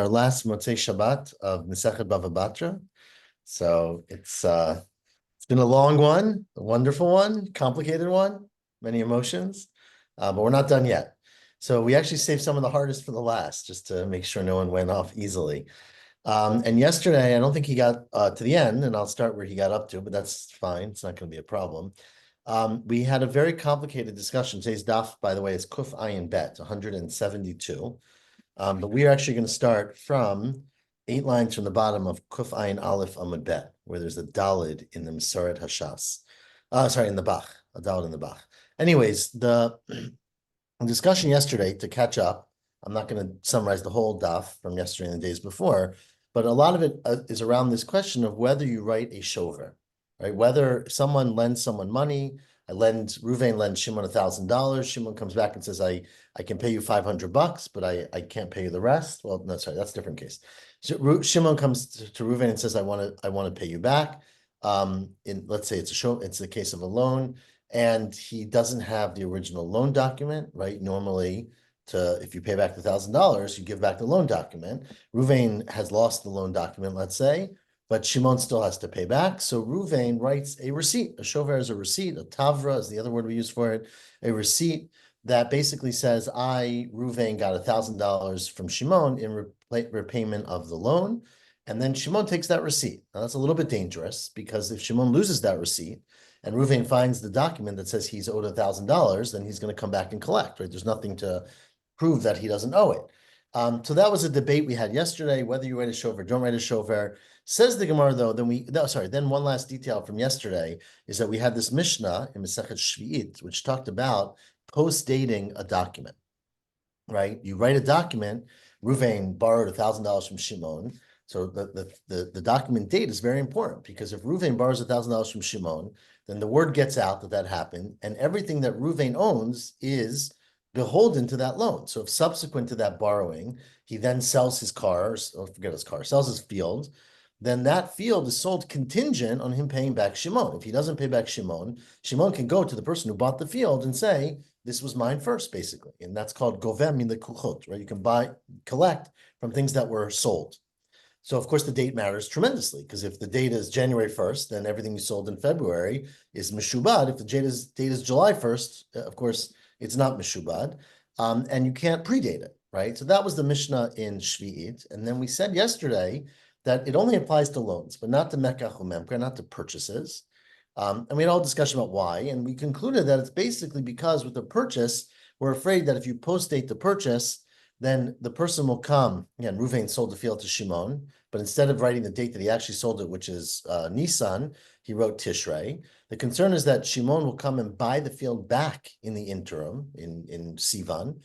Our last Motzaei Shabbat of Masechet Bava Batra. So it's been a long one, a wonderful one, complicated one, many emotions, but we're not done yet. So we actually saved some of the hardest for the last, just to make sure no one went off easily. And yesterday, I don't think he got to the end, and I'll start where he got up to, but that's fine. It's not going to be a problem. We had a very complicated discussion. Today's daf, by the way, is Kuf Ayin Bet, 172. But we are actually going to start from 8 lines from the bottom of Kuf Ayin Aleph Amud Bet, where there's a Dalid in the Masoret Hashas. In the Bach, a Dalid in the Bach. Anyways, the discussion yesterday, to catch up, I'm not going to summarize the whole daf from yesterday and the days before, but a lot of it is around this question of whether you write a shover, right? Whether someone lends someone money, Ruvain lends Shimon $1,000. Shimon comes back and says, I can pay you $500, but I can't pay you the rest. Well, no, sorry, that's a different case. So Shimon comes to Ruvain and says, I want to pay you back. Let's say it's the case of a loan, and he doesn't have the original loan document, right? Normally, if you pay back the $1,000, you give back the loan document. Ruvain has lost the loan document, let's say, but Shimon still has to pay back. So Ruvain writes a receipt. A shover is a receipt. A tavra is the other word we use for it. A receipt that basically says, Ruvain, got $1,000 from Shimon in repayment of the loan. And then Shimon takes that receipt. Now, that's a little bit dangerous, because if Shimon loses that receipt and Ruvain finds the document that says he's owed $1,000, then he's going to come back and collect, right? There's nothing to prove that he doesn't owe it. So that was a debate we had yesterday, whether you write a shover, don't write a shover. Says the Gemara, though, then one last detail from yesterday is that we had this Mishnah in Masechet Shvi'it, which talked about post-dating a document, right? You write a document, Ruvain borrowed $1,000 from Shimon. So the document date is very important, because if Ruvain borrows $1,000 from Shimon, then the word gets out that happened, and everything that Ruvain owns is beholden to that loan. So if subsequent to that borrowing, he then sells his car, or forget his car, sells his field, then that field is sold contingent on him paying back Shimon. If he doesn't pay back Shimon, Shimon can go to the person who bought the field and say, this was mine first, basically. And that's called govem min lekuchot, right? You can collect from things that were sold. So, of course, the date matters tremendously, because if the date is January 1st, then everything you sold in February is meshubad. If the date is July 1st, of course, it's not meshubad, and you can't predate it, right? So that was the Mishnah in Shvi'it. And then we said yesterday that it only applies to loans, but not to mekach umemker, not to purchases. And we had a whole discussion about why, and we concluded that it's basically because with the purchase, we're afraid that if you post-date the purchase, then the person will come. Again, Ruvain sold the field to Shimon, but instead of writing the date that he actually sold it, which is Nisan, he wrote Tishrei. The concern is that Shimon will come and buy the field back in the interim, in Sivan,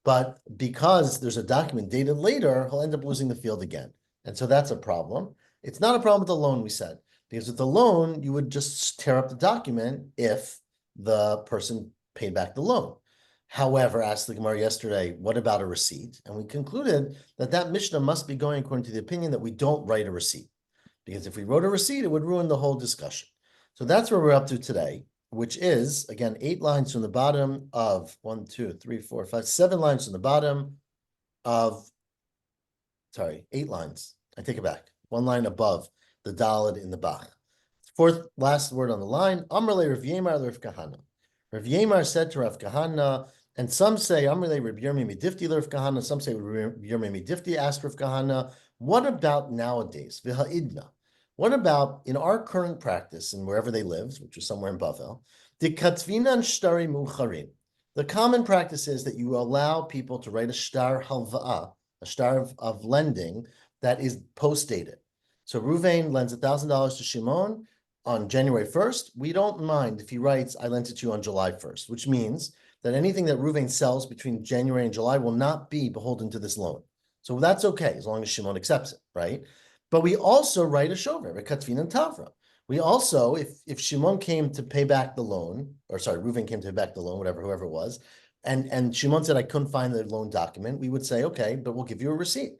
but because there's a document dated later, he'll end up losing the field again. And so that's a problem. It's not a problem with the loan, we said, because with the loan, you would just tear up the document if the person paid back the loan. However, asked the Gemara yesterday, what about a receipt? And we concluded that Mishnah must be going according to the opinion that we don't write a receipt. Because if we wrote a receipt, it would ruin the whole discussion. So that's where we're up to today, which is, again, 8 lines from the bottom of 7 lines from the bottom of, 8 lines. I take it back. 1 line above the Daled in the Bach. 4th, last word on the line, Amrle Rav Yemar Rav Kahana. Rav Yemar said to Rav Kahana, and some say, Amrle Rav Yirmi Midifti Rav Kahana, some say Rav Yirmi Midifti asked Rav Kahana, what about nowadays? V'ha'idna. What about in our current practice and wherever they lived, which was somewhere in Bavel, the katvina and shtari mucharim. The common practice is that you allow people to write a shtar halva'ah, a shtar of lending that is post-dated. So Ruvain lends $1,000 to Shimon on January 1st. We don't mind if he writes, I lent it to you on July 1st, which means that anything that Ruvain sells between January and July will not be beholden to this loan. So that's okay, as long as Shimon accepts it, right? But we also write a shover, a katvin and tavra. We also, if Shimon came to pay back the loan, Ruvain came to pay back the loan, whoever it was, and Shimon said, I couldn't find the loan document, we would say, okay, but we'll give you a receipt.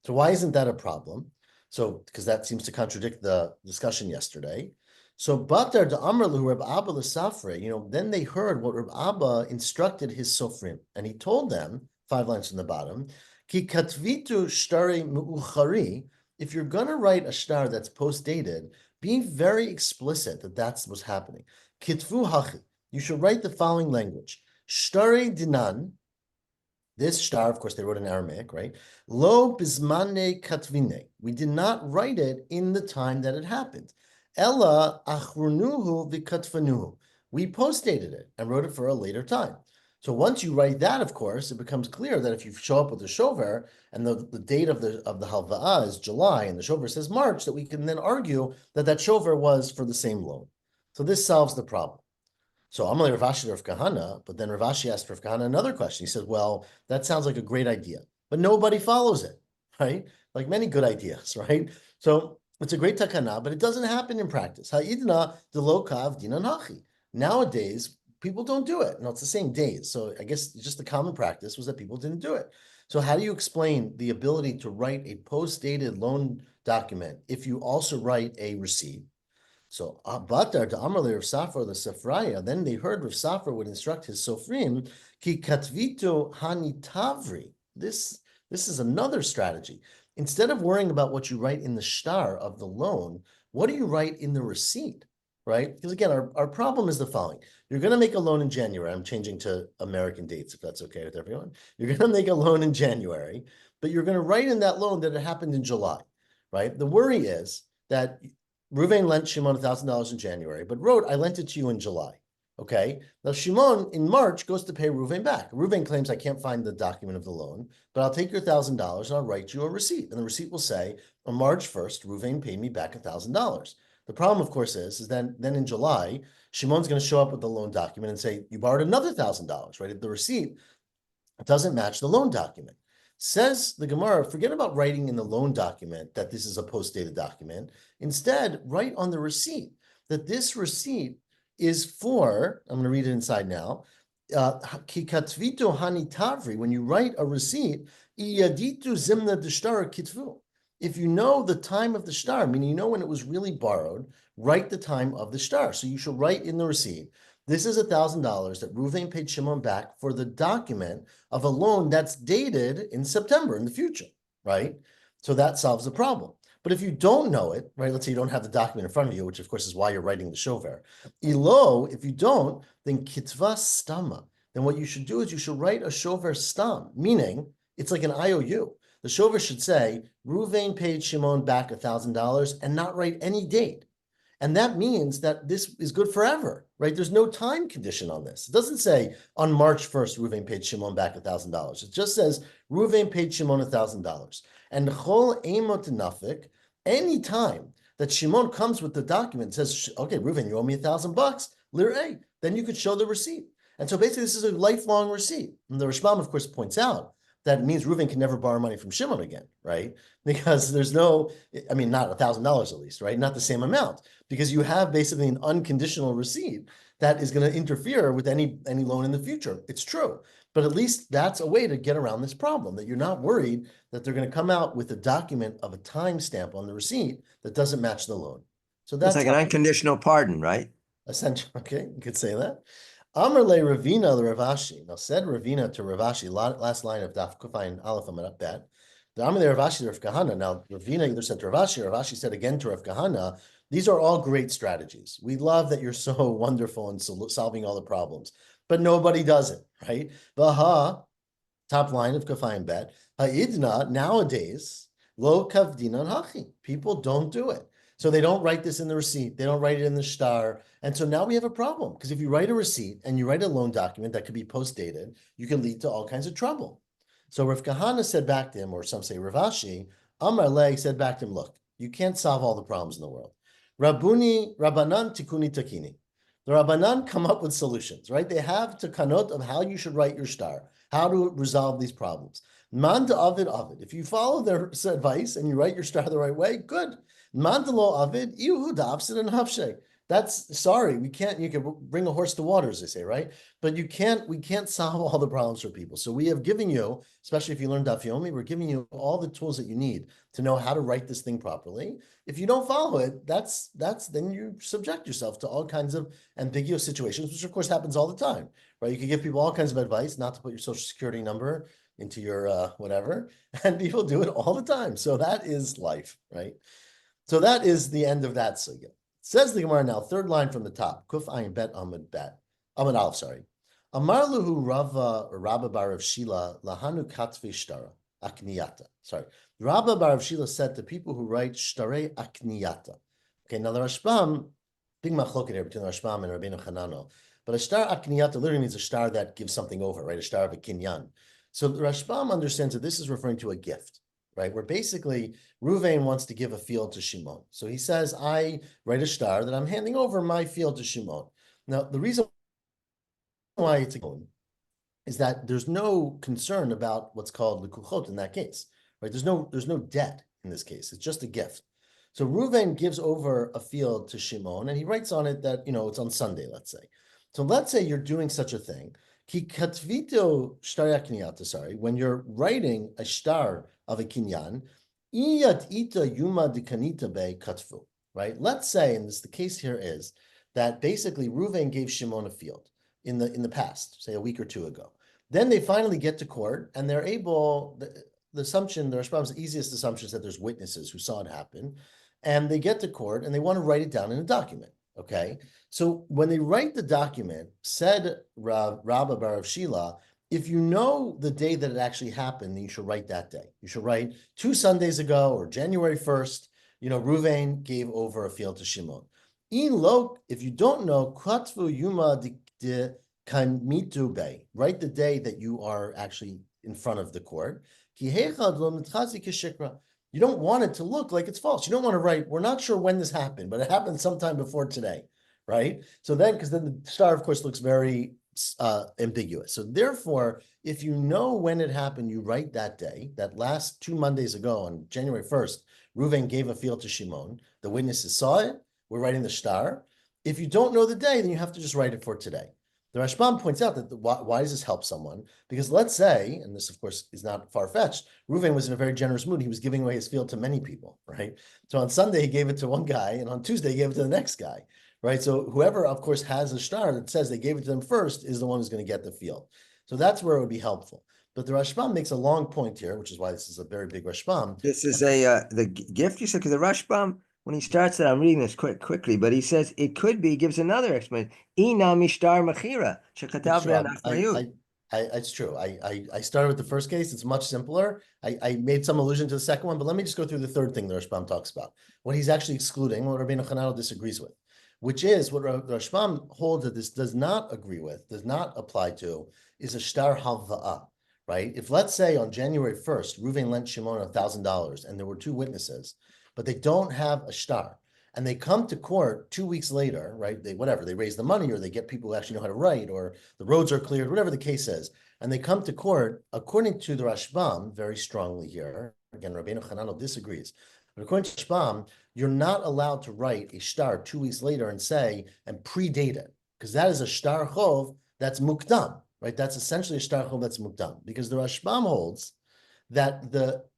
So why isn't that a problem? So, because that seems to contradict the discussion yesterday. So, Batra de Amrlu Reb Abba l'Safre, then they heard what Reb Abba instructed his Sofrim, and he told them, 5 lines from the bottom, Ki katvitu shtare mu'uchari. If you're going to write a shtar that's post-dated, be very explicit that that's what's happening. Kitvu hachi. You should write the following language. Shtare dinan. This shtar, of course, they wrote in Aramaic, right? Lo bismane katvine. We did not write it in the time that it happened. Ella achrunuhu vikatvanuhu. We post-dated it and wrote it for a later time. So once you write that, of course, it becomes clear that if you show up with the shover and the date of the halva'ah is July and the shover says March, that we can then argue that that shover was for the same loan. So this solves the problem. So Amalei Rav Ashi Rav Kahana, but then Rav Ashi asked Rav Kahana another question. He said, well, that sounds like a great idea, but nobody follows it, right? Like many good ideas, right? So it's a great takana, but it doesn't happen in practice. Ha'idna delo kav dinan hachi. Nowadays, people don't do it. No, it's the same days. So I guess just the common practice was that people didn't do it. So how do you explain the ability to write a post-dated loan document if you also write a receipt? So Batra to Amarle Rav Safra the Sefraya, then they heard Rav Safra would instruct his Sofrim, ki katvito hani tavri. This is another strategy. Instead of worrying about what you write in the shtar of the loan, what do you write in the receipt, right? Because again, our problem is the following. You're going to make a loan in January. I'm changing to American dates, if that's okay with everyone. You're going to make a loan in January, but you're going to write in that loan that it happened in July, right? The worry is that Reuven lent Shimon $1,000 in January, but wrote, I lent it to you in July. Okay. Now Shimon in March goes to pay Reuven back. Reuven claims I can't find the document of the loan, but I'll take your $1,000 and I'll write you a receipt. And the receipt will say, on March 1st, Reuven paid me back $1,000. The problem, of course, is then in July, Shimon's going to show up with the loan document and say, you borrowed another $1,000, right? The receipt doesn't match the loan document. Says the Gemara, forget about writing in the loan document that this is a post-dated document. Instead, write on the receipt that this receipt is for, I'm going to read it inside now, kikatvito hani tavri, when you write a receipt, iyaditu zimna d'shtar kitvu. If you know the time of the shtar, meaning you know when it was really borrowed, write the time of the shtar. So you should write in the receipt, this is $1,000 that Reuven paid Shimon back for the document of a loan that's dated in September in the future, right? So that solves the problem. But if you don't know it, right, let's say you don't have the document in front of you, which of course is why you're writing the shover. Ilo, if you don't, then kitva stama. Then what you should do is you should write a shover stam, meaning it's like an IOU. The shover should say, Reuven paid Shimon back $1,000 and not write any date. And that means that this is good forever, right? There's no time condition on this. It doesn't say on March 1st, Reuven paid Shimon back $1,000. It just says Reuven paid Shimon $1,000. And chol emot nafik, any time that Shimon comes with the document, says, okay, Reuven, you owe me $1,000, lir'eh, then you could show the receipt. And so basically this is a lifelong receipt. And the Rashbam, of course, points out that it means Reuven can never borrow money from Shimon again, right? Because there's no, I mean, not $1,000 at least, right? Not the same amount, because you have basically an unconditional receipt that is going to interfere with any loan in the future. It's true, but at least that's a way to get around this problem, that you're not worried that they're going to come out with a document of a timestamp on the receipt that doesn't match the loan. So that's like an unconditional pardon, right? Essentially, okay, you could say that. Amarle Ravina the Rav Ashi. Now said Ravina to Rav Ashi, last line of Daf Kufayin Aleph Amar Bet. The Amarle Rav Ashi to Rav Kahana. Now Ravina either said to Rav Ashi, or Rav Ashi said again to Rav Kahana. These are all great strategies. We love that you're so wonderful in solving all the problems, but nobody does it, right? Vaha, top line of Kufayin Bet. Ha'idna, nowadays, lo kavdinan hachi. People don't do it. So they don't write this in the receipt. They don't write it in the shtar. And so now we have a problem, because if you write a receipt and you write a loan document that could be post-dated, you can lead to all kinds of trouble. So Rav Kahana said back to him, or some say Rav Ashi, Amar Le said back to him, look, you can't solve all the problems in the world. Rabbanan tikuni takini. The Rabbanan come up with solutions, right? They have takanot of how you should write your shtar, how to resolve these problems. Man to avid. If you follow their advice and you write your shtar the right way, good. Mantalo avid, ihu dafsid and hafshe. That's sorry, we can't. You can bring a horse to water, as they say, right? But we can't solve all the problems for people. So we have given you, especially if you learn Daf Yomi, we're giving you all the tools that you need to know how to write this thing properly. If you don't follow it, that's then you subject yourself to all kinds of ambiguous situations, which of course happens all the time, right? You can give people all kinds of advice, not to put your social security number into your whatever, and people do it all the time. So that is life, right? So that is the end of that sugya. Says the Gemara now, third line from the top. Kuf ayin bet amud bet. Amud aleph, sorry. Amar luhu Rava or Rabba bar of Shila lahanu katvi shtara akniyata. Sorry. Rabba bar of Shila said to people who write shtare akniyata. Okay, now the Rashbam, big machloket here between the Rashbam and Rabbeinu Hanano. But a star akniyata literally means a star that gives something over, right? A star of a kinyan. So the Rashbam understands that this is referring to a gift, right? Where basically Ruvain wants to give a field to Shimon. So he says, I write a star that I'm handing over my field to Shimon. Now, the reason why it's a is that there's no concern about what's called lekuchot in that case, right? There's no debt in this case. It's just a gift. So Ruvain gives over a field to Shimon, and he writes on it that, it's on Sunday, let's say. So let's say you're doing such a thing. Ki katvito shtar kinyan, sorry, when you're writing a star of a kinyan, iyat ita yuma dikanita be katvu, right? Let's say, and this the case here is that basically Ruvain gave Shimon a field in the past, say a week or two ago. Then they finally get to court, and they're able. The assumption, the Rashbam's easiest assumption is that there's witnesses who saw it happen, and they get to court and they want to write it down in a document. Okay, so when they write the document, said Rabba bar of Shila, if you know the day that it actually happened, then you should write that day. You should write 2 Sundays ago or January 1st, Ruvain gave over a field to Shimon. If you don't know, Katvu Yuma de Kanmitu Bay, write the day that you are actually in front of the court. You don't want it to look like it's false. You don't want to write, we're not sure when this happened, but it happened sometime before today, right? So then, because then the star, of course, looks very ambiguous. So therefore, if you know when it happened, you write that day, that last 2 Mondays ago on January 1st, Ruvain gave a field to Shimon. The witnesses saw it. We're writing the star. If you don't know the day, then you have to just write it for today. The Rashbam points out that why does this help someone? Because let's say, and this of course is not far-fetched, Ruvain was in a very generous mood. He was giving away his field to many people, right? So on Sunday, he gave it to one guy, and on Tuesday, he gave it to the next guy, right? So whoever, of course, has a star that says they gave it to them first is the one who's going to get the field. So that's where it would be helpful. But the Rashbam makes a long point here, which is why this is a very big Rashbam. This is the gift you said, because the Rashbam, when he starts it, I'm reading this quickly, but he says it could be, gives another explanation. Ina mishtar machira shekatav ben. It's true. I started with the first case. It's much simpler. I made some allusion to the second one, but let me just go through the third thing the Rashbam talks about. What he's actually excluding, what Rabbeinu Hanano disagrees with, which is what the Rashbam holds that this does not agree with, does not apply to, is a shtar halva'ah, right? If let's say on January 1st, Ruvain lent Shimon $1,000 and there were 2 witnesses, but they don't have a shtar, and they come to court 2 weeks later, right? They raise the money, or they get people who actually know how to write, or the roads are cleared, whatever the case is, and they come to court, according to the Rashbam, very strongly here, again, Rabbeinu Hanano disagrees, but according to Rashbam, you're not allowed to write a shtar 2 weeks later and say, and predate it, because that is a shtar chov that's mukdam, right? That's essentially a shtar chov that's mukdam, because the Rashbam holds that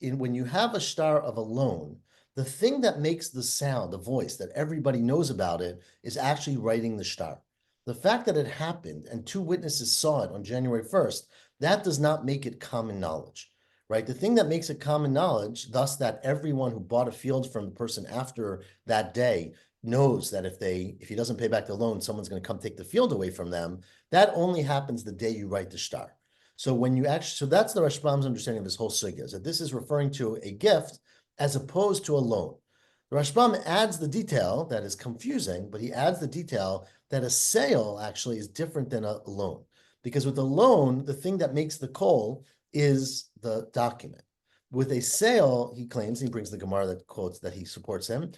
when you have a shtar of a loan, the thing that makes the sound, the voice that everybody knows about it, is actually writing the shtar. The fact that it happened and 2 witnesses saw it on January 1st, that does not make it common knowledge, right? The thing that makes it common knowledge, thus that everyone who bought a field from the person after that day knows that if he doesn't pay back the loan, someone's going to come take the field away from them. That only happens the day you write the shtar. So so that's the Rashbam's understanding of this whole sugya, is that this is referring to a gift as opposed to a loan. The Rashbam adds the detail that is confusing, but he adds the detail that a sale actually is different than a loan. Because with a loan, the thing that makes the call is the document. With a sale, he claims, he brings the Gemara that quotes that he supports him,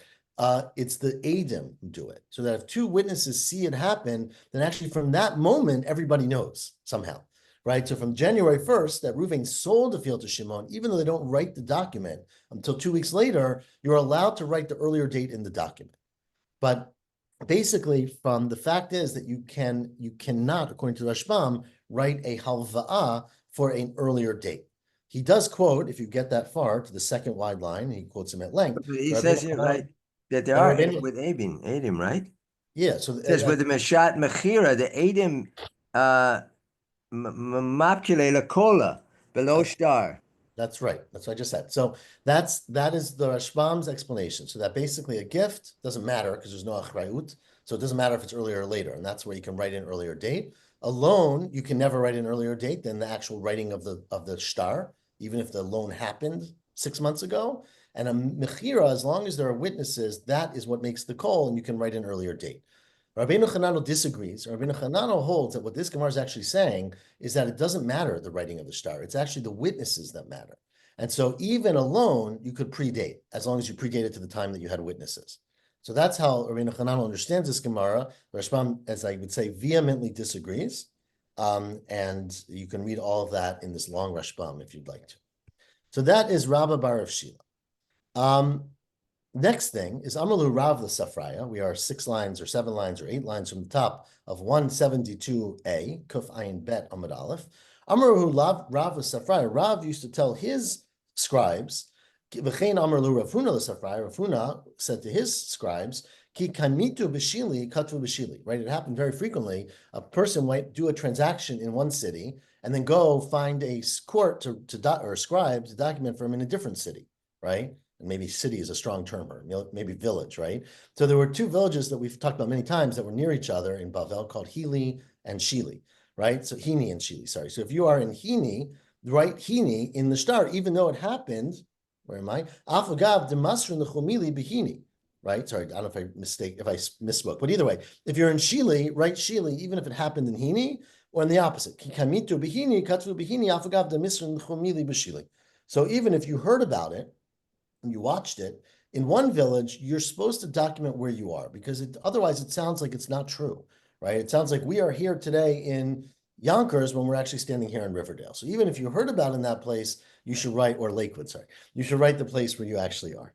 it's the Adim who do it. So that if 2 witnesses see it happen, then actually from that moment, everybody knows somehow. Right, so from January 1st, that Ruvain sold the field to Shimon, even though they don't write the document until 2 weeks later, you're allowed to write the earlier date in the document. But basically, from the fact is that you cannot, according to Rashbam, write a halva'ah for an earlier date. He does quote, if you get that far, to the second wide line, he quotes him at length. He says here, right, that there are with Adim, right? Yeah, so it says with the Meshat Mechira, the Adim Mapkile Lakola, below star. That's right. That's what I just said. So that is the Rashbam's explanation. So that basically a gift doesn't matter because there's no achrayut. So it doesn't matter if it's earlier or later, and that's where you can write in earlier date. A loan, you can never write an earlier date than the actual writing of the shtar, even if the loan happened 6 months ago. And a mechira, as long as there are witnesses, that is what makes the call, and you can write an earlier date. Rabbeinu Chananel disagrees. Rabbeinu Chananel holds that what this Gemara is actually saying is that it doesn't matter the writing of the shtar. It's actually the witnesses that matter. And so even alone, you could predate, as long as you predated to the time that you had witnesses. So that's how Rabbeinu Chananel understands this Gemara. Rashbam, as I would say, vehemently disagrees. And you can read all of that in this long Rashbam if you'd like to. So that is Rabba bar of Shila. Next thing is Amalu Rav the Safraya. We are 6 lines or 7 lines or 8 lines from the top of 172a, Kuf Ayin Bet Amud Aleph. Amaru Rav the Safraya. Rav used to tell his scribes, V'chein Amalu Rav Huna the Safraya. Rav Huna said to his scribes, Ki kanitu b'shili katvu b'shili. Right? It happened very frequently. A person might do a transaction in one city and then go find a court or a scribe to document for him in a different city. Right? And maybe city is a strong term, or maybe village, right? So there were 2 villages that we've talked about many times that were near each other in Bavel called Hili and Shili, right? So Hini and Shili, sorry. So if you are in Hini, write Hini in the star, even though it happened, where am I? Afagav demasrin l'chumili behini, right? Sorry, I don't know if I misspoke, but either way, if you're in Shili, write Shili, even if it happened in Hini, or in the opposite. Kamitu behini, katvu behini, afagav demasrin l'chumili b'shili. So even if you heard about it, and you watched it, in one village, you're supposed to document where you are because otherwise it sounds like it's not true, right? It sounds like we are here today in Yonkers when we're actually standing here in Riverdale. So even if you heard about in that place, you should write, or Lakewood, sorry, you should write the place where you actually are.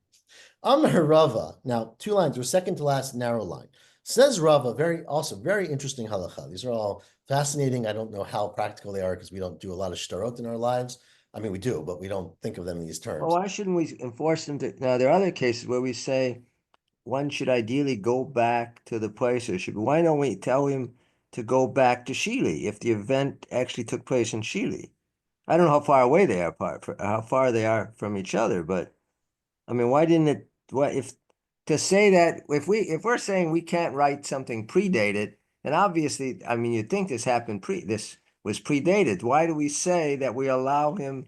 Amar Rava, now 2 lines, or second to last narrow line. Says Rava, very interesting halacha. These are all fascinating. I don't know how practical they are because we don't do a lot of shtarot in our lives. I mean, we do, but we don't think of them in these terms. Well, why shouldn't we enforce them to? Now, there are other cases where we say one should ideally go back to the place, or why don't we tell him to go back to Shili if the event actually took place in Shili? I don't know how far away they are apart, how far they are from each other, but I mean, why didn't it? What if to say that if we're saying we can't write something predated, and obviously, I mean, you'd think this happened this was predated. Why do we say that we allow him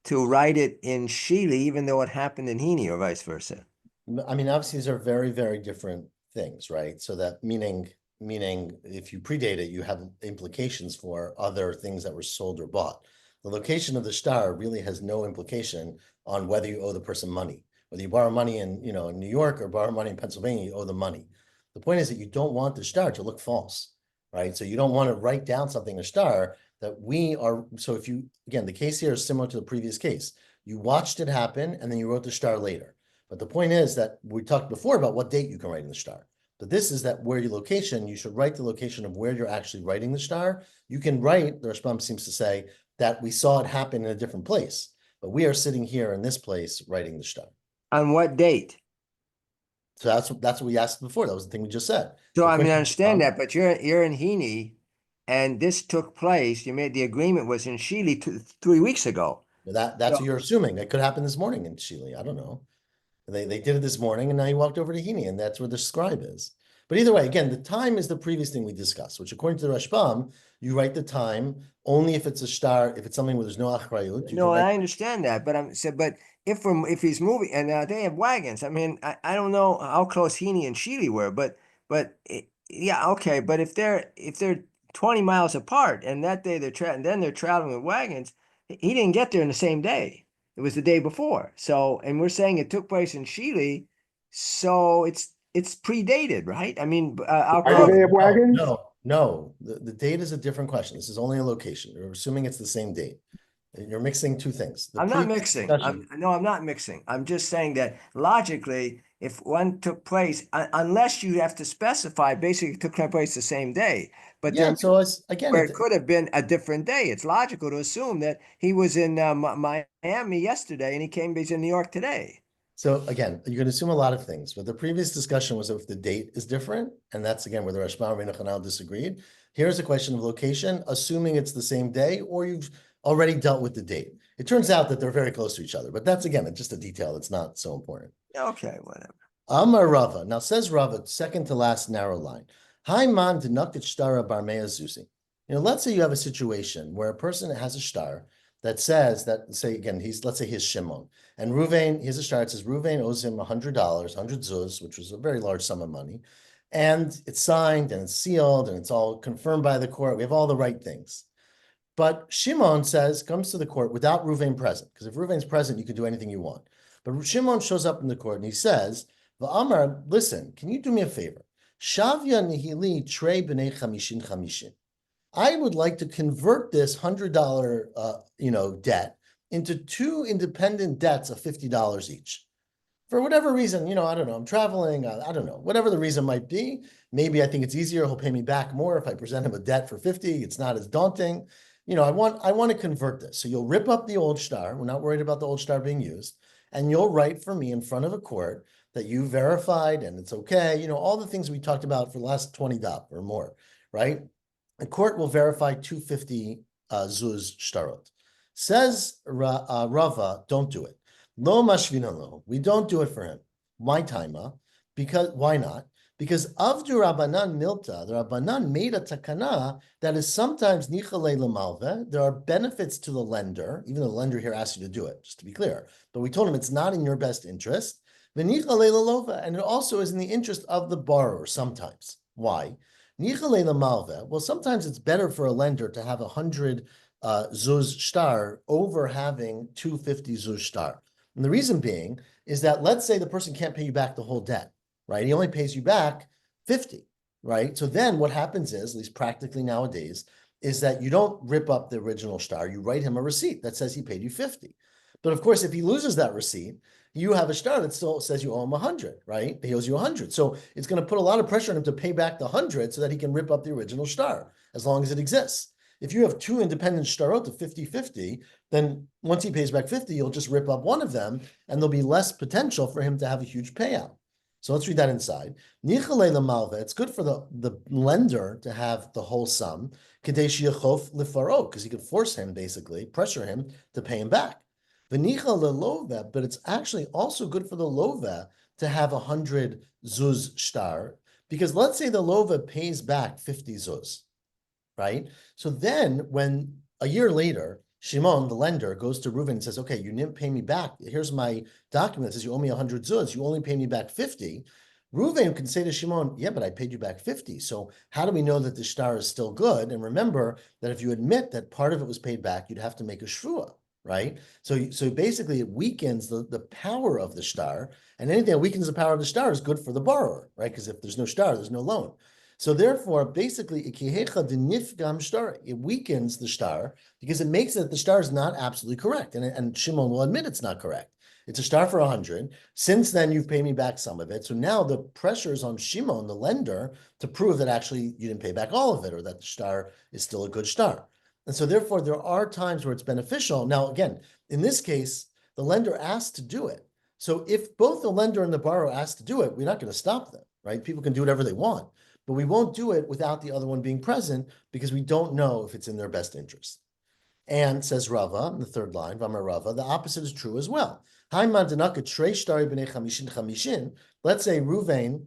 to write it in Shili, even though it happened in Hini, or vice versa? I mean, obviously, these are very, very different things, right? So that meaning if you predate it, you have implications for other things that were sold or bought. The location of the star really has no implication on whether you owe the person money. Whether you borrow money in New York or borrow money in Pennsylvania, you owe the money. The point is that you don't want the star to look false, right? So you don't want to write down something in a star that we are. So if you, again, the case here is similar to the previous case. You watched it happen and then you wrote the star later. But the point is that we talked before about what date you can write in the star. But this is that where your location, you should write the location of where you're actually writing the star. You can write, the Rashbam seems to say, that we saw it happen in a different place. But we are sitting here in this place writing the star. On what date? So that's what we asked before. That was the thing we just said. So I mean, I understand that, but you're in Hini, and this took place. You made the agreement was in Shili 3 weeks ago. That's what you're assuming. It could happen this morning in Shili. I don't know. They did it this morning, and now you walked over to Hini, and that's where the scribe is. But either way, again, the time is the previous thing we discussed, which according to the Rashbam, you write the time only if it's a star, if it's something where there's no achrayut. No, I understand that, but but if he's moving and they have wagons, I mean, I don't know how close Hini and Shili were, but yeah, okay, but if they're 20 miles apart and that day they're traveling with wagons, he didn't get there in the same day. It was the day before. So, and we're saying it took place in Shili, so it's predated, right? I mean, do they have wagons? No. The date is a different question. This is only a location. We're assuming it's the same date. You're mixing 2 things. I'm not mixing. I'm not mixing. I'm just saying that logically, if one took place, unless you have to specify, basically it took place the same day. But yeah, so again, it could have been a different day. It's logical to assume that he was in Miami yesterday and he's in New York today. So again, you can assume a lot of things, but the previous discussion was if the date is different, and that's again where the Rashbam and Rabbeinu Chananel disagreed. Here's a question of location, assuming it's the same day, or you've already dealt with the date. It turns out that they're very close to each other, but that's again just a detail that's not so important. Okay, whatever. Amar Rava. Now says Rava, second to last narrow line. Hi man denakit shtara barmea zuzi. Let's say you have a situation where a person has a star that says that, say again, let's say he's Shimon. And Ruvain, here's a star, it says Ruvain owes him $100, 100 zuz, which was a very large sum of money. And it's signed and it's sealed and it's all confirmed by the court. We have all the right things. But Shimon comes to the court without Ruvain present, because if Ruvain's present, you can do anything you want. But Shimon shows up in the court and he says, V'amar, listen, can you do me a favor? Shavya nihili trei b'nei chamishin chamishin. I would like to convert this $100 debt into two independent debts of $50 each. For whatever reason, I don't know, I'm traveling, I don't know, whatever the reason might be. Maybe I think it's easier, he'll pay me back more if I present him a debt for 50, it's not as daunting. I want to convert this. So you'll rip up the old star, we're not worried about the old star being used, and you'll write for me in front of a court that you verified and it's okay, all the things we talked about for the last 20 dap or more, right? The court will verify 250 zuz shtarot. Says Rava, don't do it. Lo mashvina lo. We don't do it for him. Why taima? Because why not? Because avdu Rabbanan milta, the Rabbanan made a takana that is sometimes nichale lemalve. There are benefits to the lender, even though the lender here asks you to do it, just to be clear. But we told him it's not in your best interest. V'nichale lelova, and it also is in the interest of the borrower sometimes. Why? Nichale lemalve. Well, sometimes it's better for a lender to have 100 zuz shtar over having 250 zuz shtar. And the reason being is that let's say the person can't pay you back the whole debt, right? He only pays you back 50, right? So then what happens is, at least practically nowadays, is that you don't rip up the original star, you write him a receipt that says he paid you 50. But of course, if he loses that receipt, you have a star that still says you owe him 100, right? He owes you 100. So it's going to put a lot of pressure on him to pay back the 100 so that he can rip up the original star, as long as it exists. If you have two independent shtarot of 50-50, then once he pays back 50, you'll just rip up one of them, and there'll be less potential for him to have a huge payout. So let's read that inside. It's good for the lender to have the whole sum, because he could force him, basically, pressure him to pay him back. But it's actually also good for the lova to have 100 zuz shtar, because let's say the lova pays back 50 zuz. Right? So then when a year later, Shimon, the lender, goes to Reuven and says, okay, you didn't pay me back. Here's my document that says you owe me 100 zuz. You only pay me back 50. Reuven can say to Shimon, yeah, but I paid you back 50. So how do we know that the shtar is still good? And remember that if you admit that part of it was paid back, you'd have to make a shvua, right? So basically it weakens the power of the shtar, and anything that weakens the power of the shtar is good for the borrower, right? Because if there's no shtar, there's no loan. So therefore, basically, it weakens the shtar because it makes it that the shtar is not absolutely correct. And Shimon will admit it's not correct. It's a shtar for 100. Since then, you've paid me back some of it. So now the pressure is on Shimon, the lender, to prove that actually you didn't pay back all of it, or that the shtar is still a good shtar. And so therefore, there are times where it's beneficial. Now, again, in this case, the lender asked to do it. So if both the lender and the borrower ask to do it, we're not going to stop them, right? People can do whatever they want. But we won't do it without the other one being present because we don't know if it's in their best interest. And says Rava, in the third line, Vamar Rava, the opposite is true as well. Let's say Ruvain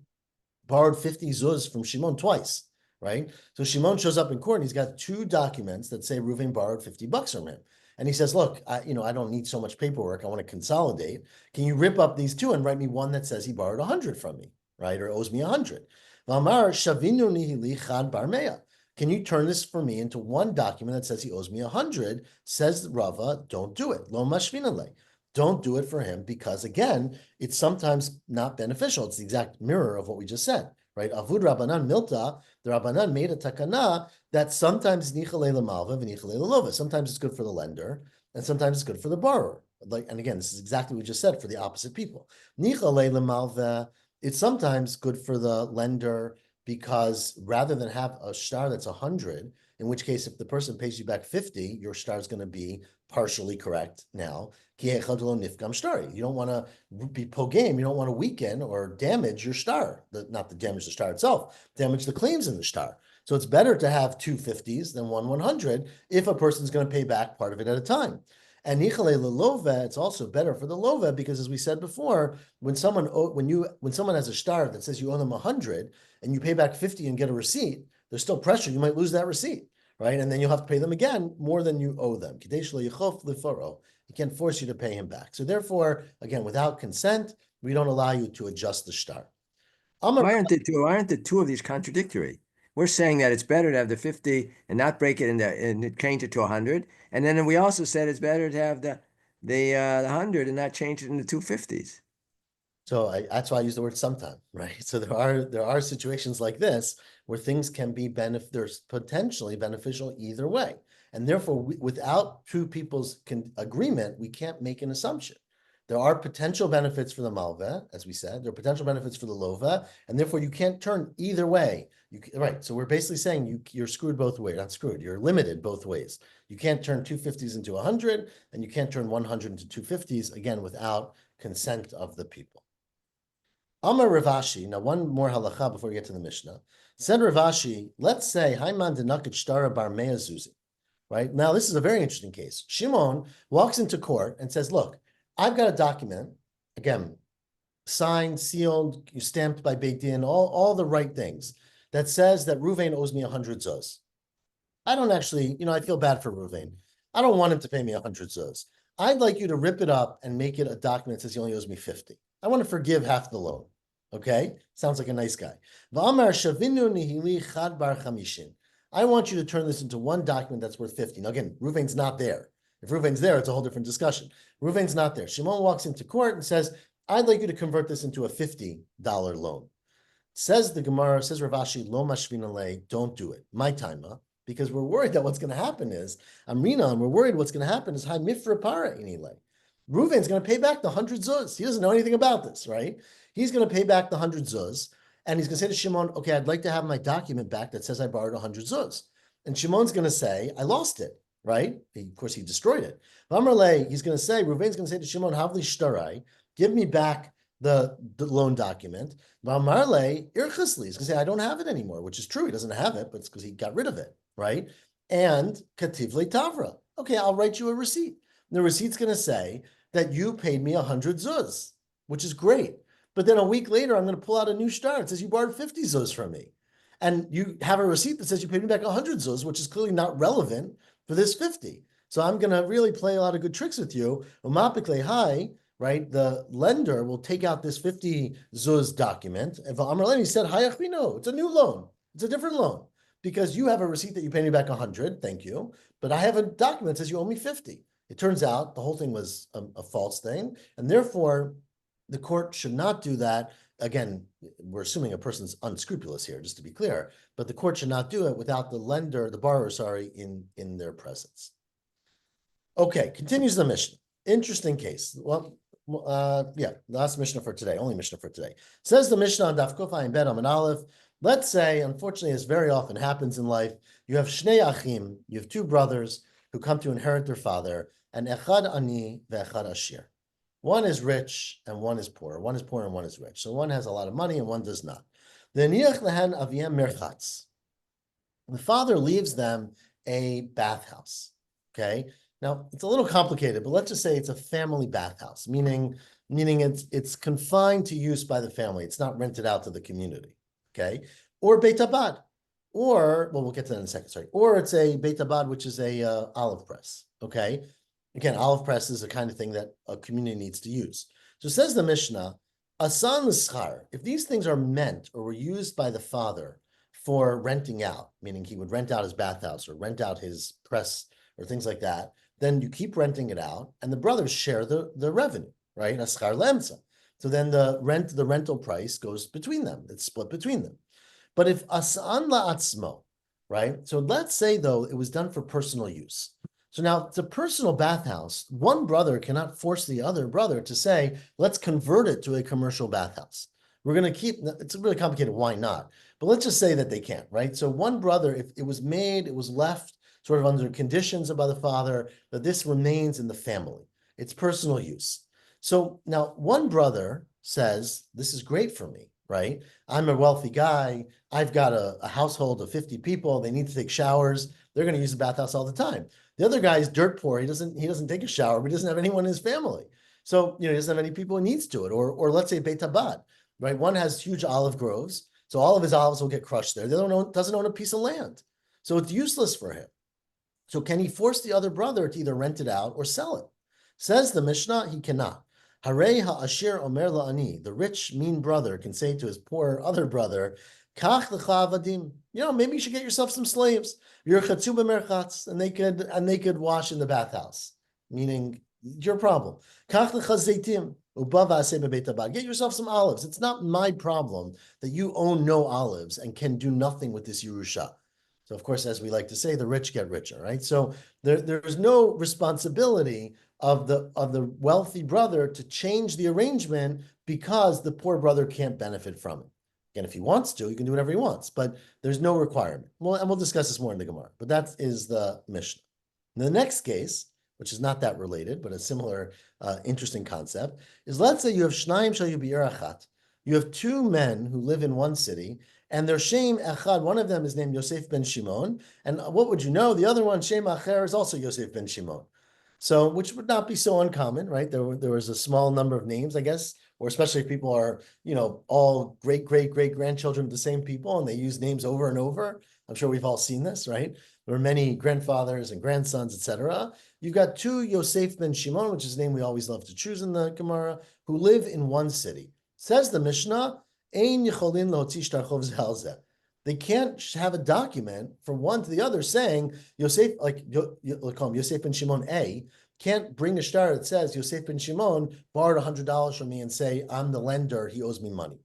borrowed 50 zuz from Shimon twice, right? So Shimon shows up in court and he's got two documents that say Ruvain borrowed $50 from him. And he says, look, I don't need so much paperwork. I want to consolidate. Can you rip up these two and write me one that says he borrowed 100 from me, right? Or owes me 100. V'amar shavinu nihili chad barmea. Can you turn this for me into one document that says he owes me 100? Says Rava, don't do it. Lo mashvinale. Don't do it for him because, again, it's sometimes not beneficial. It's the exact mirror of what we just said, right? Avud Rabbanan milta, the Rabbanan made a takana that sometimes nichale lemalva v'nichale lelova. Sometimes it's good for the lender, and sometimes it's good for the borrower. And again, this is exactly what we just said for the opposite people. Nichale lemalva, it's sometimes good for the lender because rather than have a shtar that's 100, in which case if the person pays you back 50, your shtar is going to be partially correct now. You don't want to be pogame, you don't want to weaken or damage your shtar, not to damage the shtar itself, damage the claims in the shtar. So it's better to have 250s than 100 if a person's going to pay back part of it at a time. And nichale lelova, it's also better for the lova because, as we said before, when someone has a shtar that says you owe them 100 and you pay back 50 and get a receipt, there's still pressure. You might lose that receipt, right? And then you'll have to pay them again more than you owe them. He can't force you to pay him back. So therefore, again, without consent, we don't allow you to adjust the shtar. Why aren't the two of these contradictory? We're saying that it's better to have the 50 and not break it and change it to 100. And then we also said it's better to have the 100 and not change it into 250s. So that's why I use the word sometime, right? So there are situations like this where things can be there's potentially beneficial either way. And therefore, without two people's agreement, we can't make an assumption. There are potential benefits for the malva, as we said. There are potential benefits for the lova, and therefore you can't turn either way. Right. So we're basically saying you're screwed both ways. Not screwed. You're limited both ways. You can't turn 250s into 100, and you can't turn 100 into 250s again without consent of the people. Amar Ravashi. Now, one more halacha before we get to the Mishnah. Said Ravashi, let's say Haiman denaket shtara bar mea zuzi. Right now, this is a very interesting case. Shimon walks into court and says, "Look, I've got a document, again, signed, sealed, stamped by Beit Din, all the right things, that says that Ruvain owes me 100 zuz. I don't actually, I feel bad for Ruvain. I don't want him to pay me 100 zuz. I'd like you to rip it up and make it a document that says he only owes me 50. I want to forgive half the loan." Okay? Sounds like a nice guy. V'amar shavinu nihili chad bar chamishin. I want you to turn this into one document that's worth 50. Now, again, Ruvain's not there. If Ruvain's there, it's a whole different discussion. Ruvain's not there. Shimon walks into court and says, I'd like you to convert this into a $50 loan. Says the Gemara, says Ravashi, lo mashvin, don't do it. My time, because we're worried that what's going to happen is, Amrina, and we're worried what's going to happen is, hi mifra para inile. Ruvain's going to pay back the 100 zuz. He doesn't know anything about this, right? He's going to pay back the 100 zuz. And he's going to say to Shimon, okay, I'd like to have my document back that says I borrowed 100 zuz. And Shimon's going to say, I lost it, right? Of course, he destroyed it. V'amrle, he's going to say, Ruvain's going to say to Shimon, havli shtarai, give me back the loan document. V'amarle, irchasli, he's going to say, I don't have it anymore, which is true. He doesn't have it, but it's because he got rid of it, right? And kativle tavra. Okay, I'll write you a receipt. The receipt's going to say that you paid me 100 zuz, which is great. But then a week later, I'm going to pull out a new shtar. It says you borrowed 50 zuz from me. And you have a receipt that says you paid me back 100 zuz, which is clearly not relevant for this 50. So I'm going to really play a lot of good tricks with you. Umapikle hi, right? The lender will take out this 50 zuz document. And Amrleni said, no, it's a new loan. It's a different loan because you have a receipt that you paid me back 100. Thank you. But I have a document that says you owe me 50. It turns out the whole thing was a false thing. And therefore, the court should not do that. Again, we're assuming a person's unscrupulous here, just to be clear, but the court should not do it without the borrower, in their presence. Okay, continues the Mishnah. Interesting case. Well, last Mishnah for today, only Mishnah for today. Says the Mishnah on Daf Kuf Ayin Bet Amud Aleph. Let's say, unfortunately, as very often happens in life, you have Shnei Achim, you have two brothers who come to inherit their father, and Echad Ani ve'Echad Ashir. One is rich and one is poor. One is poor and one is rich. So one has a lot of money and one does not. The father leaves them a bathhouse. Okay. Now it's a little complicated, but let's just say it's a family bathhouse, meaning it's confined to use by the family. It's not rented out to the community. Okay. Or Beit Abad. Or, well, we'll get to that in a second, sorry. Or it's a Beit Abad, which is a olive press. Okay. Again, olive press is the kind of thing that a community needs to use. So says the Mishnah, Asan l'schar, if these things are meant or were used by the father for renting out, meaning he would rent out his bathhouse or rent out his press or things like that, then you keep renting it out and the brothers share the revenue, right? Aschar lemsa. So then the rental price goes between them. It's split between them. But if asan la'atzmo, right? So let's say, though, it was done for personal use. So now it's a personal bathhouse. One brother cannot force the other brother to say, let's convert it to a commercial bathhouse. We're going to it's really complicated. Why not? But let's just say that they can't, right? So one brother, if it was left sort of under conditions by the father, that this remains in the family. It's personal use. So now one brother says, this is great for me. right? I'm a wealthy guy. I've got a household of 50 people. They need to take showers. They're going to use the bathhouse all the time. The other guy is dirt poor. He doesn't take a shower, but he doesn't have anyone in his family. So, he doesn't have any people who needs to it. Or let's say Beit Abad, right? One has huge olive groves. So all of his olives will get crushed there. The other one doesn't own a piece of land. So it's useless for him. So can he force the other brother to either rent it out or sell it? Says the Mishnah, he cannot. Harei ha'ashir omer la'ani. The rich, mean brother can say to his poor other brother, Kach lecha avadim. Maybe you should get yourself some slaves. Yirchatzu b'merchatz, and they could wash in the bathhouse. Meaning, your problem. Kach lecha zeitim. Get yourself some olives. It's not my problem that you own no olives and can do nothing with this Yerusha. So, of course, as we like to say, the rich get richer, right? So there's no responsibility of the wealthy brother to change the arrangement because the poor brother can't benefit from it. Again, if he wants to, he can do whatever he wants, but there's no requirement. Well, and we'll discuss this more in the Gemara, but that is the Mishnah. In the next case, which is not that related, but a similar interesting concept, is let's say you have Shnayim Shel Yubir Achat. You have two men who live in one city, and their Shem Echad, one of them is named Yosef ben Shimon, and what would you know? The other one, Shem Acher, is also Yosef ben Shimon. So, which would not be so uncommon, right? There was a small number of names, I guess, or especially if people are, all great grandchildren of the same people, and they use names over and over. I'm sure we've all seen this, right? There are many grandfathers and grandsons, etc. You've got two Yosef ben Shimon, which is a name we always love to choose in the Gemara, who live in one city. Says the Mishnah, Ein yicholin lotzi shtarchov zelzeh. They can't have a document from one to the other saying Yosef, Yosef ben Shimon A, can't bring a shtar that says Yosef ben Shimon borrowed $100 from me and say I'm the lender, he owes me money.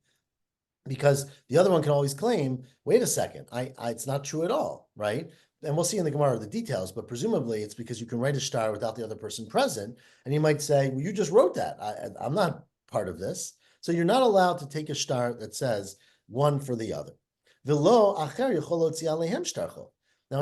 Because the other one can always claim, wait a second, it's not true at all, right? And we'll see in the Gemara the details, but presumably it's because you can write a shtar without the other person present, and he might say, well, you just wrote that. I'm not part of this. So you're not allowed to take a shtar that says one for the other. Now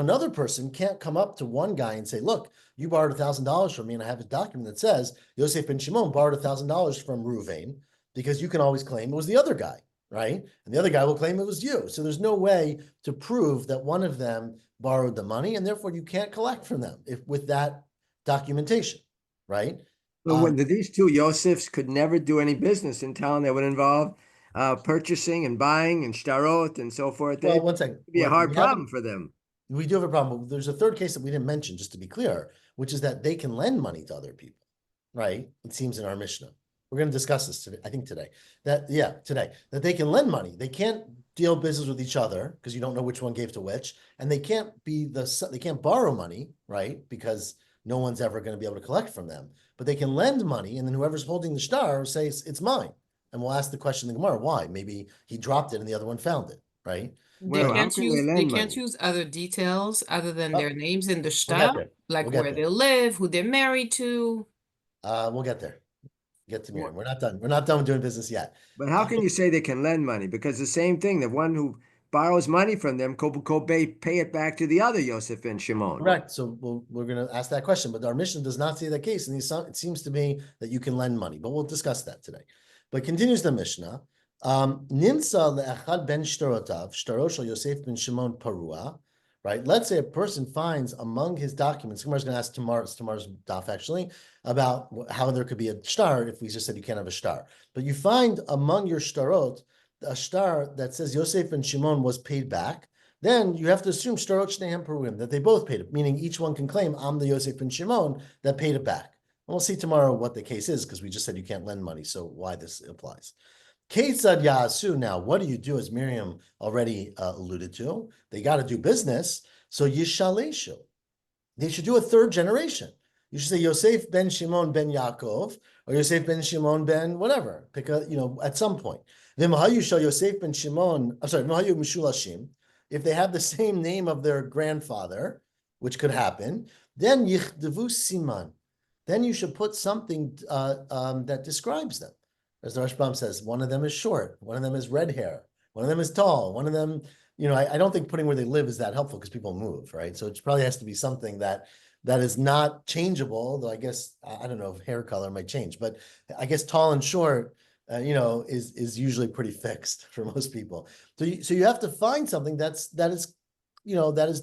another person can't come up to one guy and say, look, you borrowed $1,000 from me, and I have a document that says Yosef ben Shimon borrowed $1,000 from Ruvain, because you can always claim it was the other guy, right? And the other guy will claim it was you. So there's no way to prove that one of them borrowed the money, and therefore you can't collect from them with that documentation, right? But these two Yosefs could never do any business in town that would involve purchasing and buying and shtarot and so forth. Well, one second. It'd be a hard problem for them. We do have a problem. There's a third case that we didn't mention, just to be clear, which is that they can lend money to other people, right? It seems in our Mishnah. We're going to discuss this today, I think today. That they can lend money. They can't deal business with each other because you don't know which one gave to which, and they can't borrow money, right? Because no one's ever going to be able to collect from them. But they can lend money, and then whoever's holding the shtar says it's mine. And we'll ask the question in the Gemara, why? Maybe he dropped it and the other one found it, right? Well, how can they lend Can't money? use other details other than their names in the We'll get shtar, there. like We'll get where there. they live, who they're married to. We'll get there. Get to Miriam. We're not done. We're not done doing business yet. But how can you say they can lend money? Because the same thing, the one who borrows money from them, pay it back to the other Yosef and Shimon. Correct. So we're going to ask that question, but our mission does not say that case. And it seems to me that you can lend money, but we'll discuss that today. But continues the Mishnah. Nimsa le'echad ben shtarotav, shtaro shel Yosef ben Shimon parua. Right? Let's say a person finds among his documents, Gemara's going to ask tomorrow's daf actually, about how there could be a shtar if we just said you can't have a shtar. But you find among your shtarot a shtar that says Yosef and Shimon was paid back, then you have to assume shtarot shnehem peruim, that they both paid it, meaning each one can claim I'm the Yosef and Shimon that paid it back. And we'll see tomorrow what the case is, because we just said you can't lend money, so why this applies. Ketzad Yasu. Now, what do you do, as Miriam already alluded to? They got to do business. So Yishaleshu. They should do a third generation. You should say Yosef ben Shimon ben Yaakov, or Yosef ben Shimon ben whatever. Pick at some point. V'mahayu shal Yosef ben Shimon. I'm sorry, v'mahayu mishulashim. If they have the same name of their grandfather, which could happen, then yichdevu siman. Then you should put something that describes them. As the Rashbam says, one of them is short, one of them is red hair, one of them is tall, one of them, I don't think putting where they live is that helpful because people move, right? So it probably has to be something that is not changeable, though I guess, I don't know if hair color might change, but I guess tall and short is usually pretty fixed for most people. So you have to find something that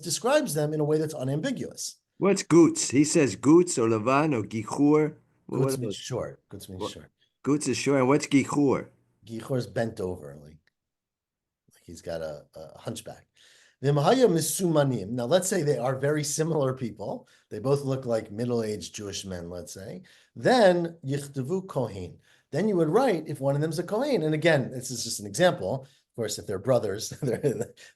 describes them in a way that's unambiguous. What's goots? He says goots or levan or gichur. What Goods are means those? short. Goods means What- short. Goots is short. And what's gichur? Gichor is bent over, like he's got a hunchback. V'mahaya misumanim. Now, let's say they are very similar people. They both look like middle-aged Jewish men, let's say. Then yichtavu kohen. Then you would write if one of them is a kohen. And again, this is just an example. Of course, if they're brothers,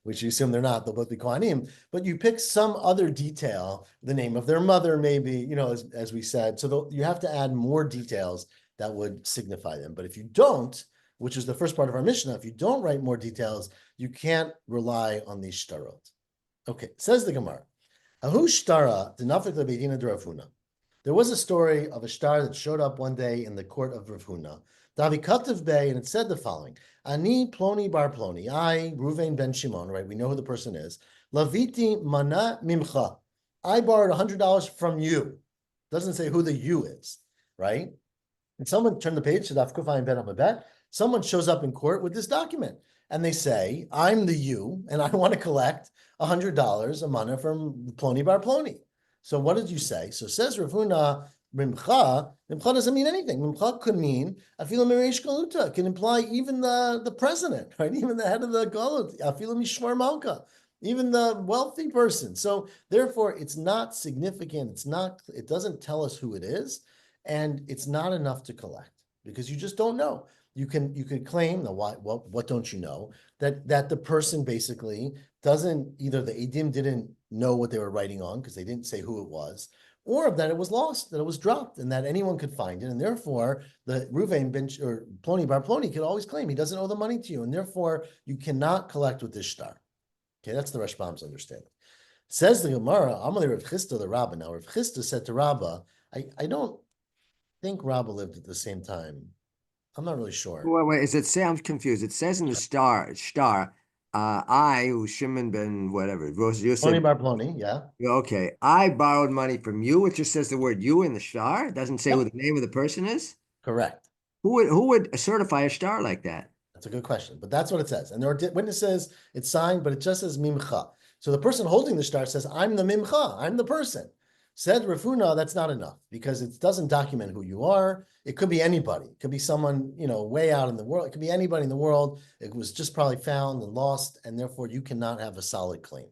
which you assume they're not, they'll both be kohanim. But you pick some other detail, the name of their mother, maybe, as we said. So you have to add more details that would signify them. But if you don't, which is the first part of our Mishnah, if you don't write more details, you can't rely on these shtarot. Okay, says the Gemara. Ahu shtara denafik lebedina de Rav Huna. There was a story of a shtar that showed up one day in the court of Rav Huna. Davi Katav Bey, and it said the following: Ani ploni bar ploni. I, Ruvain ben Shimon, right? We know who the person is. Laviti mana mimcha. I borrowed $100 from you. Doesn't say who the you is, right? And someone turned the page to Daf Kufay and Ben Amabet. Someone shows up in court with this document. And they say, I'm the you, and I want to collect $100 a month from Ploni Bar Ploni. So what did you say? So says Rav Huna, Rimcha doesn't mean anything. Rimcha could mean, Afilu Mirish Galuta, can imply even the president, right? Even the head of the Galut, Afilu Mishmar Malka, even the wealthy person. So therefore, it's not significant. It doesn't tell us who it is, and it's not enough to collect because you just don't know. You could claim what don't you know that the person basically doesn't, either the Edim didn't know what they were writing on because they didn't say who it was, or that it was lost, that it was dropped, and that anyone could find it, and therefore the Ruvain ben or Ploni bar Ploni could always claim he doesn't owe the money to you, and therefore you cannot collect with this shtar. Okay, that's the Rashbam's understanding. Says the Gemara, Amalei Rav Chisda the Rabbah. Now Rav Chisda said to Rabbah, I don't think Rabbah lived at the same time. I'm not really sure. Wait, is it say? I'm confused. It says in the star, I, who Shimon ben whatever, you Ploni said, bar Ploni, yeah. okay, I borrowed money from you. It just says the word you in the star. It doesn't say Yep. who the name of the person is. Correct. Who would certify a star like that? That's a good question, but that's what it says. And there are witnesses, it's signed, but it just says mimcha. So the person holding the star says, I'm the mimcha, I'm the person. Said Rav Huna, that's not enough because it doesn't document who you are. It could be anybody. It could be someone, way out in the world. It could be anybody in the world. It was just probably found and lost, and therefore you cannot have a solid claim.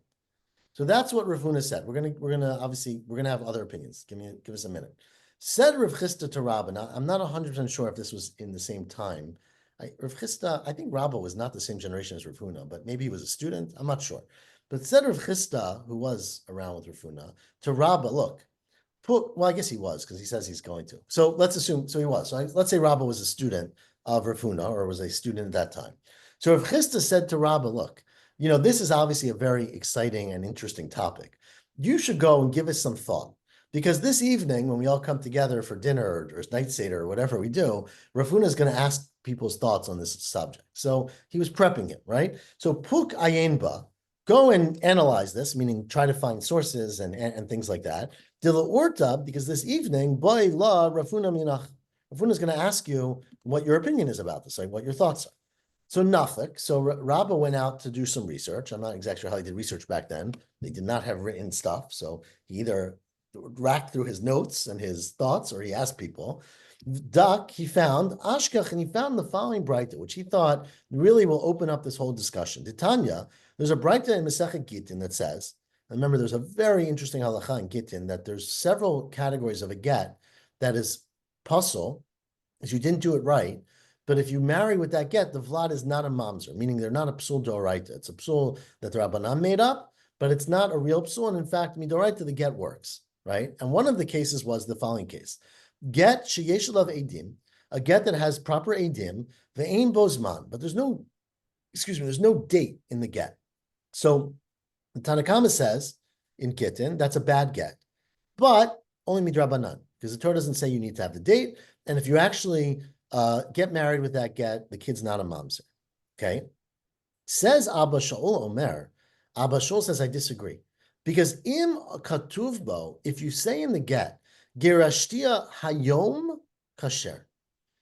So that's what Rav Huna said. We're gonna have other opinions. Give us a minute. Said Rav Chisda to Rabbah. Now, I'm not 100% sure if this was in the same time. Rav Chisda, I think Rabbah was not the same generation as Rav Huna, but maybe he was a student. I'm not sure. But said Rav Chisda, who was around with Rav Huna, to Rabbah, look, well, I guess he was because he says he's going to. So let's assume, so he was. So let's say Rabbah was a student of Rav Huna or was a student at that time. So Rav Chisda said to Rabbah, look, this is obviously a very exciting and interesting topic. You should go and give us some thought. Because this evening, when we all come together for dinner or night seder or whatever we do, Rav Huna is going to ask people's thoughts on this subject. So he was prepping him, right? So Puk Ayenba, go and analyze this, meaning try to find sources and things like that. Dila Orta, because this evening, Boy La Rav Huna Minach, Rav Huna is going to ask you what your opinion is about this, like what your thoughts are. So Nafik, so Rabbah went out to do some research. I'm not exactly sure how he did research back then. They did not have written stuff. So he either racked through his notes and his thoughts, or he asked people. Duck, he found Ashkach, and he found the following Breita, which he thought really will open up this whole discussion. Titania, there's a Breita in Masechet Gittin that says, and remember, there's a very interesting halacha in Gittin that there's several categories of a get that is puzzle, if you didn't do it right. But if you marry with that get, the vlad is not a mamzer, meaning they're not a psul doraita. It's a psul that the Rabbanan made up, but it's not a real psul. And in fact, midoraita, the get works, right? And one of the cases was the following case. Get sheyesh lav edim, a get that has proper edim, ve'ein bozman, but there's no date in the get. So the Tanakama says in Gittin, that's a bad get, but only midrabanan, because the Torah doesn't say you need to have the date. And if you actually get married with that get, the kid's not a mamzer. Okay. Says Abba Shaul Omer. Abba Shaul says, I disagree. Because im katuvbo, if you say in the get, gerashtia hayom kasher.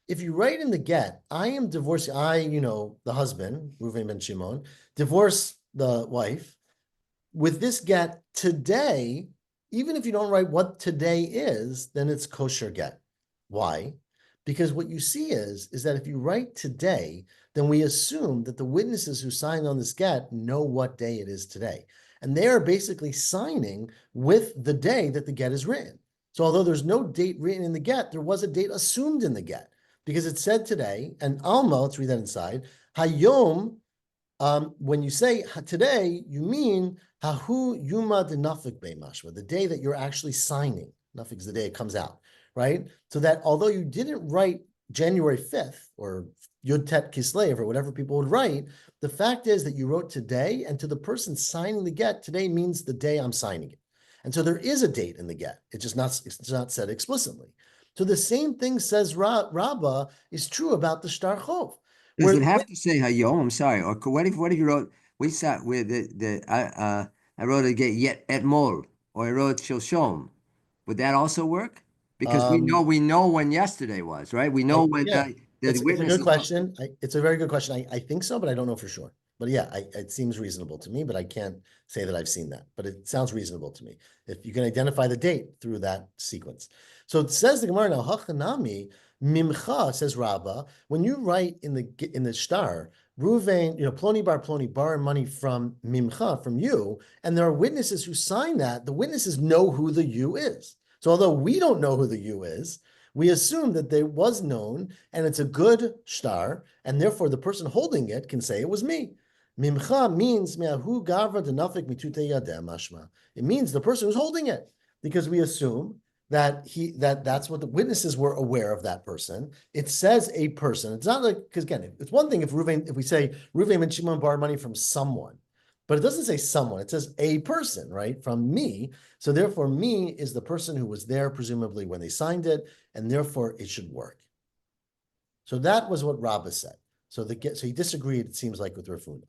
if you write in the get, I am divorcing, the husband, Reuven ben Shimon, divorce the wife. With this get today, even if you don't write what today is, then it's kosher get. Why? Because what you see is that if you write today, then we assume that the witnesses who signed on this get know what day it is today. And they are basically signing with the day that the get is written. So although there's no date written in the get, there was a date assumed in the get because it said today, and Alma, let's read that inside, Hayom, when you say today, you mean Hahu Yuma de Nafik Be Mashma, the day that you're actually signing. Nafik is the day it comes out, right? So that although you didn't write January 5th or Yud Tet Kislev or whatever people would write, the fact is that you wrote today, and to the person signing the get, today means the day I'm signing it. And so there is a date in the get. It's not said explicitly. So the same thing says Rabbah is true about the Shtar Chov. Does it have to say Hayom? I'm sorry. Or what if you wrote? We sat with I wrote a get yet etmol, or I wrote Shilshom. Would that also work? Because we know when yesterday was, right? We know when the it's a witness. good question. It's a very good question. I think so, but I don't know for sure. But yeah, it seems reasonable to me, but I can't say that I've seen that. But it sounds reasonable to me. If you can identify the date through that sequence. So it says the Gemara now, Hachanami, Mimcha, says Rabbah, when you write in the shtar, Ruvain, Ploni bar borrow money from Mimcha, from you, and there are witnesses who sign that, the witnesses know who the you is. So although we don't know who the you is, we assume that there was known, and it's a good shtar, and therefore the person holding it can say it was me. Mimcha means me'ahu gavra denafik mitute yadeh mashma. It means the person who's holding it, because we assume that that's what the witnesses were aware of that person. It says a person. It's not like, because again, it's one thing if we say Reuven and Shimon borrowed money from someone, but it doesn't say someone. It says a person, right? From me. So therefore, me is the person who was there, presumably when they signed it, and therefore it should work. So that was what Rabbah said. So he disagreed, it seems like, with Rafuna.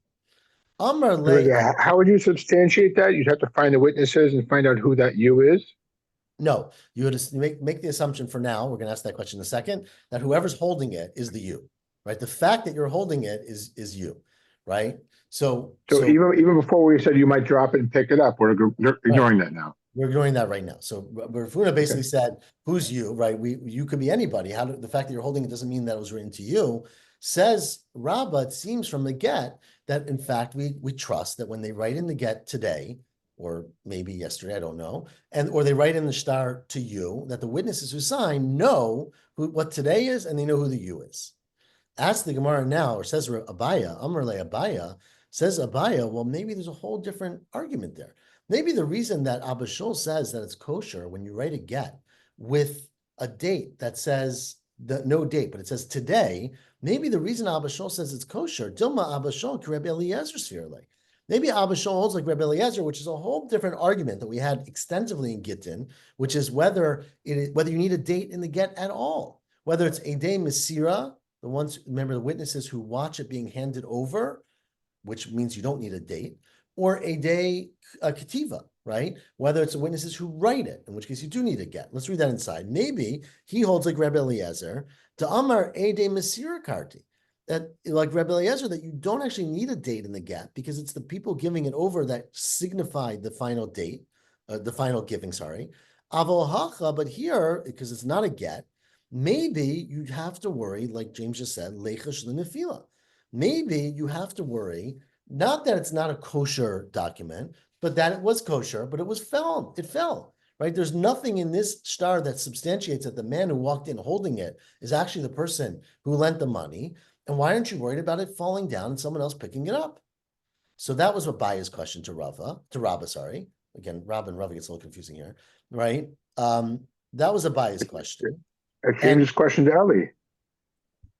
Amar le. How would you substantiate that? You'd have to find the witnesses and find out who that you is. No, you would make the assumption for now, we're going to ask that question in a second, that whoever's holding it is the you, right? The fact that you're holding it is you, right? So even before we said you might drop it and pick it up, we're ignoring that now. We're ignoring that right now. So Rafuna basically said, who's you, right? You could be anybody. The fact that you're holding it doesn't mean that it was written to you. Says Rabbah, it seems from the get that in fact we trust that when they write in the get today, or maybe yesterday, I don't know, or they write in the shtar to you, that the witnesses who sign know what today is, and they know who the you is. Ask the Gemara now, or says Abaya, Amar le Abaya, says Abaya, well, maybe there's a whole different argument there. Maybe the reason that Abba Shul says that it's kosher when you write a get with a date that says no date, but it says today, maybe the reason Abba Shul says it's kosher, Dilma Abba Shul, Rebbe Eliezer spherely. Maybe Abba Shul holds like Rebbe Eliezer, which is a whole different argument that we had extensively in Gittin, which is whether you need a date in the get at all, whether it's a day Mesira, the ones, remember the witnesses who watch it being handed over, which means you don't need a date, or a day Ketiva, right? Whether it's the witnesses who write it, in which case you do need a get. Let's read that inside. Maybe he holds like Rebbe Eliezer, to Amar a day Mesira Karti, that like Rebbe Eliezer, that you don't actually need a date in the get because it's the people giving it over that signify the final date, the final giving, sorry. Avol hacha, but here, because it's not a get, maybe you have to worry, like James just said, lechash l'nefila. Maybe you have to worry, not that it's not a kosher document, but that it was kosher, but it fell, right? There's nothing in this shtar that substantiates that the man who walked in holding it is actually the person who lent the money. And why aren't you worried about it falling down and someone else picking it up? So that was Abaya's question to Rabbah, sorry. Again, Rabbah and Rabbah gets a little confusing here, right? That was Abaya's question. James' question to Eli.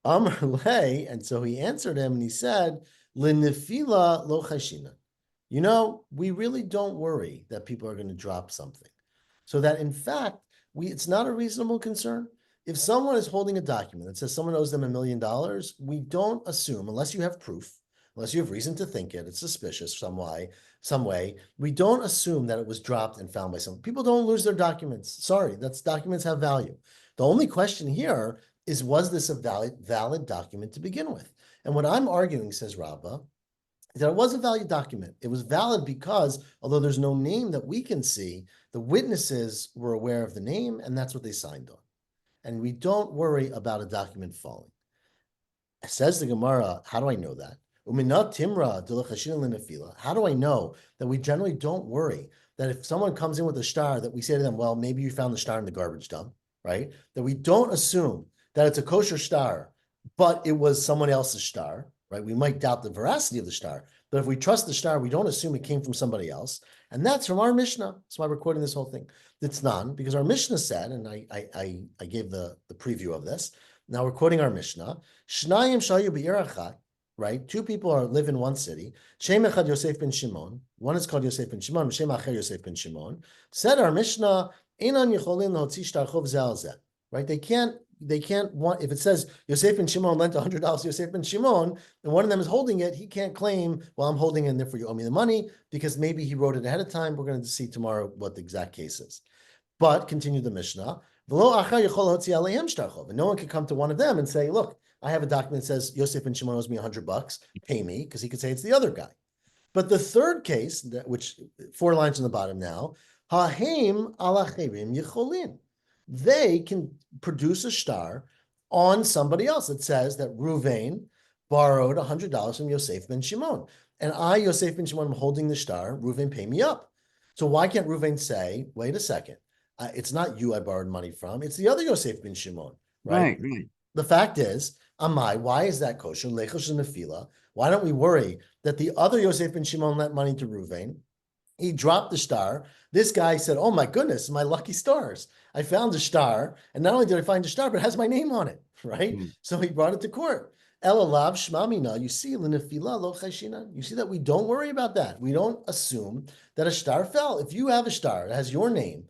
Amar le, and so he answered him and he said, L'nefila lo chashina. We really don't worry that people are going to drop something. So that in fact, it's not a reasonable concern. If someone is holding a document that says someone owes them $1 million, we don't assume, unless you have proof, unless you have reason to think it's suspicious some way, we don't assume that it was dropped and found by someone. People don't lose their documents. Sorry, documents have value. The only question here was this a valid document to begin with? And what I'm arguing, says Rabbah, is that it was a valid document. It was valid because, although there's no name that we can see, the witnesses were aware of the name, and that's what they signed on. And we don't worry about a document falling. Says the Gemara, how do I know that? How do I know that we generally don't worry that if someone comes in with a star, that we say to them, well, maybe you found the star in the garbage dump, right? That we don't assume that it's a kosher star, but it was someone else's star, right? We might doubt the veracity of the star, but if we trust the star, we don't assume it came from somebody else. And that's from our Mishnah. That's why we're quoting this whole thing. It's not, because our Mishnah said, and I gave the preview of this. Now we're quoting our Mishnah. Shnayim shayu b'ir achat, right? Two people live in one city. Shem echad Yosef ben Shimon. One is called Yosef ben Shimon. Shem acher Yosef ben Shimon. Said our Mishnah, Einan yicholim lahotzi shtar chov zeh al zeh. Right? They can't want, if it says Yosef ben Shimon lent $100 to Yosef ben Shimon, and one of them is holding it, he can't claim, well, I'm holding it and therefore you owe me the money, because maybe he wrote it ahead of time. We're going to see tomorrow what the exact case is. But continue the Mishnah. And no one could come to one of them and say, look, I have a document that says Yosef ben Shimon owes me $100, pay me, because he could say it's the other guy. But the third case, which 4 lines on the bottom now, Hahem alacherim yicholin. They can produce a star on somebody else. It says that Ruvain borrowed $100 from Yosef ben Shimon. And I, Yosef ben Shimon, am holding the star. Ruvain, pay me up. So why can't Ruvain say, wait a second, it's not you I borrowed money from, it's the other Yosef ben Shimon, right? Right. The fact is, Amai, why is that kosher? Lechosh nefila. Why don't we worry that the other Yosef ben Shimon lent money to Ruvain? He dropped the star. This guy said, oh my goodness, my lucky stars. I found a star, and not only did I find a star, but it has my name on it, right? So he brought it to court. Elalav shmamina. You see, l'nefila lo chayshina. You see that we don't worry about that. We don't assume that a star fell. If you have a star that has your name,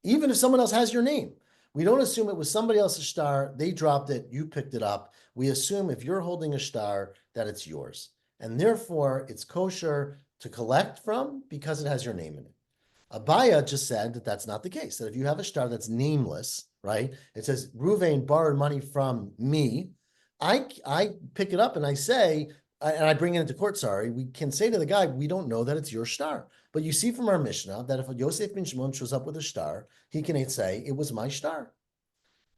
even if someone else has your name, we don't assume it was somebody else's star. They dropped it. You picked it up. We assume if you're holding a star that it's yours, and therefore it's kosher to collect from because it has your name in it. Abaya just said that that's not the case, that if you have a star that's nameless, right? It says, Ruvain borrowed money from me. I pick it up and I say, and I bring it into court, sorry, we can say to the guy, we don't know that it's your star. But you see from our Mishnah that if Yosef ben Shimon shows up with a star, he can say, it was my star.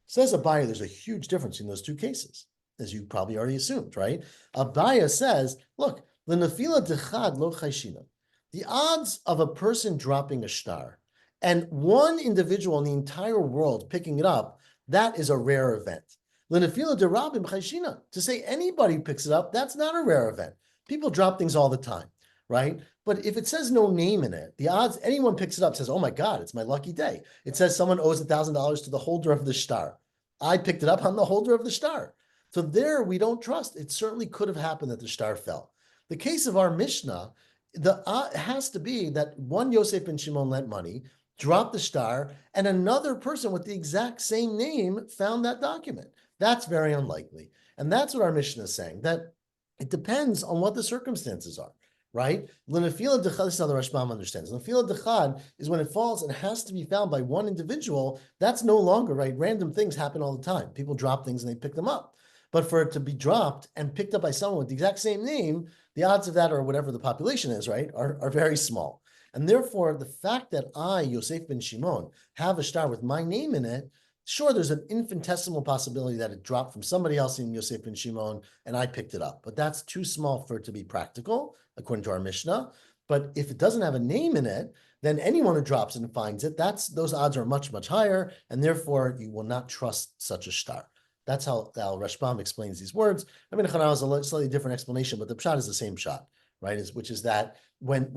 Says Abaya, there's a huge difference in those two cases, as you probably already assumed, right? Abaya says, look, l'nefila dechad lo chayshina. The odds of a person dropping a star and one individual in the entire world picking it up, that is a rare event. L'nefila derabim chayshina. To say anybody picks it up, that's not a rare event. People drop things all the time, right? But if it says no name in it, the odds anyone picks it up says, oh my God, it's my lucky day. It says someone owes $1,000 to the holder of the star. I picked it up, I'm the holder of the star. So there we don't trust. It certainly could have happened that the star fell. The case of our Mishnah, it has to be that one Yosef ben Shimon lent money, dropped the star, and another person with the exact same name found that document. That's very unlikely. And that's what our Mishnah is saying, that it depends on what the circumstances are, right? L'nefila dechad, this is how the Rashbam understands. L'nefila dechad is when it falls and has to be found by one individual. That's no longer, right? Random things happen all the time. People drop things and they pick them up. But for it to be dropped and picked up by someone with the exact same name, the odds of that, or whatever the population is, right, are very small. And therefore, the fact that I, Yosef ben Shimon, have a star with my name in it, sure, there's an infinitesimal possibility that it dropped from somebody else in Yosef ben Shimon and I picked it up. But that's too small for it to be practical, according to our Mishnah. But if it doesn't have a name in it, then anyone who drops it and finds it, those odds are much, much higher. And therefore, you will not trust such a star. That's how Rashbam explains these words. I mean, Chanal is a slightly different explanation, but the pshat is the same shot, right? Which is that when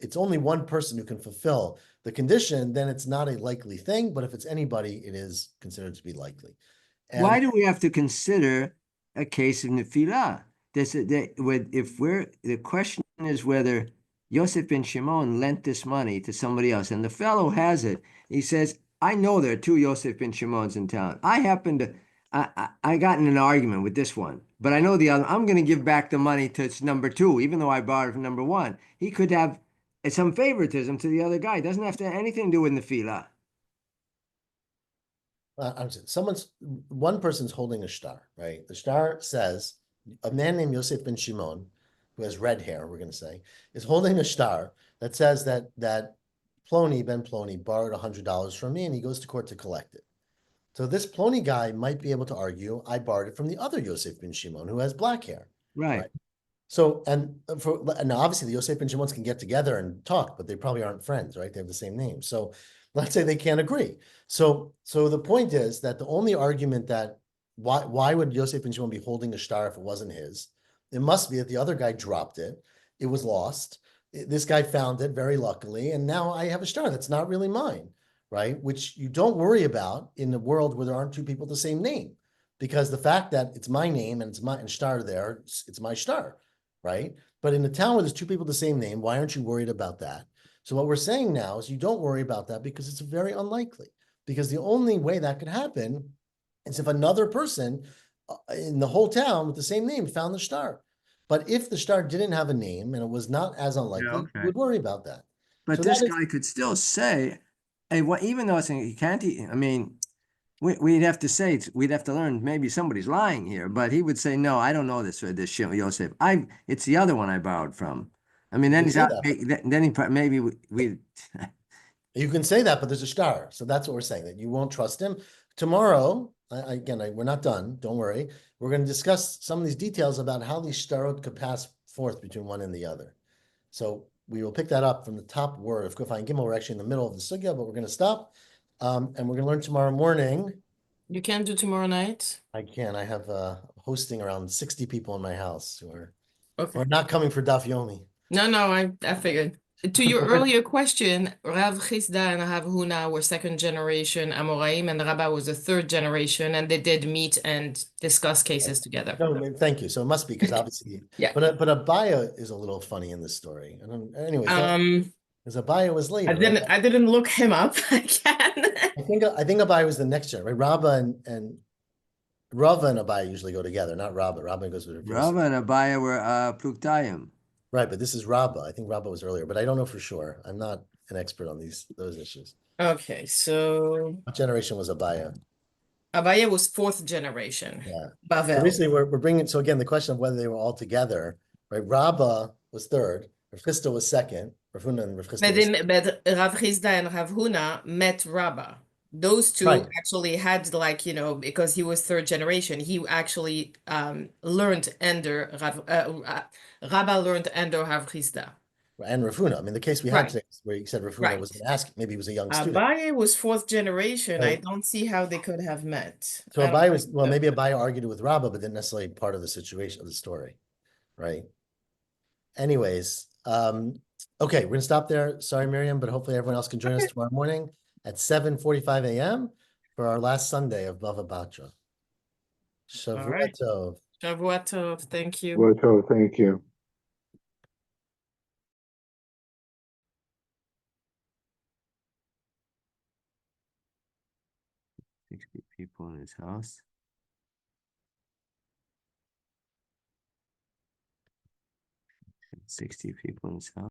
it's only one person who can fulfill the condition, then it's not a likely thing. But if it's anybody, it is considered to be likely. And why do we have to consider a case of nefilah? The question is whether Yosef ben Shimon lent this money to somebody else, and the fellow has it. He says, I know there are 2 Yosef ben Shimons in town. I got in an argument with this one, but I know the other. I'm going to give back the money to number 2, even though I borrowed from number 1. He could have some favoritism to the other guy. It doesn't have to have anything to do with nefilah. I'm saying one person's holding a star, right? The star says a man named Yosef ben Shimon, who has red hair, we're going to say, is holding a star that says that Plony ben Plony borrowed $100 from me, and he goes to court to collect it. So this Plony guy might be able to argue, I borrowed it from the other Yosef ben Shimon, who has black hair. Right. So, and now obviously the Yosef and Shimons can get together and talk, but they probably aren't friends, right? They have the same name. So let's say they can't agree. So the point is that the only argument that why would Yosef and Shimon be holding a star if it wasn't his? It must be that the other guy dropped it. It was lost. This guy found it very luckily, and now I have a star that's not really mine, right? Which you don't worry about in a world where there aren't two people with the same name, because the fact that it's my name and it's my star there, it's my star. Right? But in a town where there's two people with the same name, why aren't you worried about that? So what we're saying now is you don't worry about that because it's very unlikely. Because the only way that could happen is if another person in the whole town with the same name found the star. But if the star didn't have a name and it was not as unlikely, okay. you would worry about that. But So this that is- guy could still say, hey, even though it's he can't, I mean, we'd have to say, we'd have to learn, maybe somebody's lying here, but he would say, no, I don't know this Yosef. It's the other one I borrowed from. I mean, then You he's say out, that. then he maybe we You can say that, but there's a star. So that's what we're saying, that you won't trust him. Tomorrow, we're not done. Don't worry. We're going to discuss some of these details about how these starot could pass forth between one and the other. So we will pick that up from the top word of Kuf Ayin Gimel. We're actually in the middle of the sugya, but we're going to stop. And we're going to learn tomorrow morning. You can't do tomorrow night? I can. I have hosting around 60 people in my house who are Okay. not coming for Daf Yomi. No, I figured. To your earlier question, Rav Chisda and Rav Huna were second generation Amoraim, and Rabba was a third generation, and they did meet and discuss cases together. No, I mean, thank you. So it must be because obviously, Yeah. But Abaya is a little funny in this story. And anyways, because Abaya was later. I didn't look him up. I can. I think Abaya was the next gen, right? Rabba and Rava and Abaya usually go together, not Rabba. Rabba goes with her. Rava and Abaya were Pluktayim. Right, but this is Rabba. I think Rabba was earlier, but I don't know for sure. I'm not an expert on those issues. Okay, so What generation was Abaya? Abaya was fourth generation. Yeah. So Bavel. basically, we're bringing. So again, the question of whether they were all together, right? Rabba was third. Rav Chisda was second. Rav Huna and Rav Chisda But Rav Chisda and Rav Huna met Rabba. Those two Right. actually had because he was third generation, he actually learned under Rabba learned under Rav Chisda. and Rav Huna. I mean, the case we had Right. today where you said Rav Huna Right. was going to ask, maybe he was a young student. Abaye was fourth generation. I Right. don't see how they could have met. So I don't Abaya was, think well, so. maybe Abaya argued with Rabba, but didn't necessarily part of the situation of the story, right? Anyways, okay, we're gonna stop there. Sorry, Miriam, but hopefully everyone else can join us tomorrow morning at 7:45 a.m. for our last Sunday of Bava Batra. Shavua right. tov. Shavua tov. Thank you. Well, so thank you. People in his house. 60 people in his house.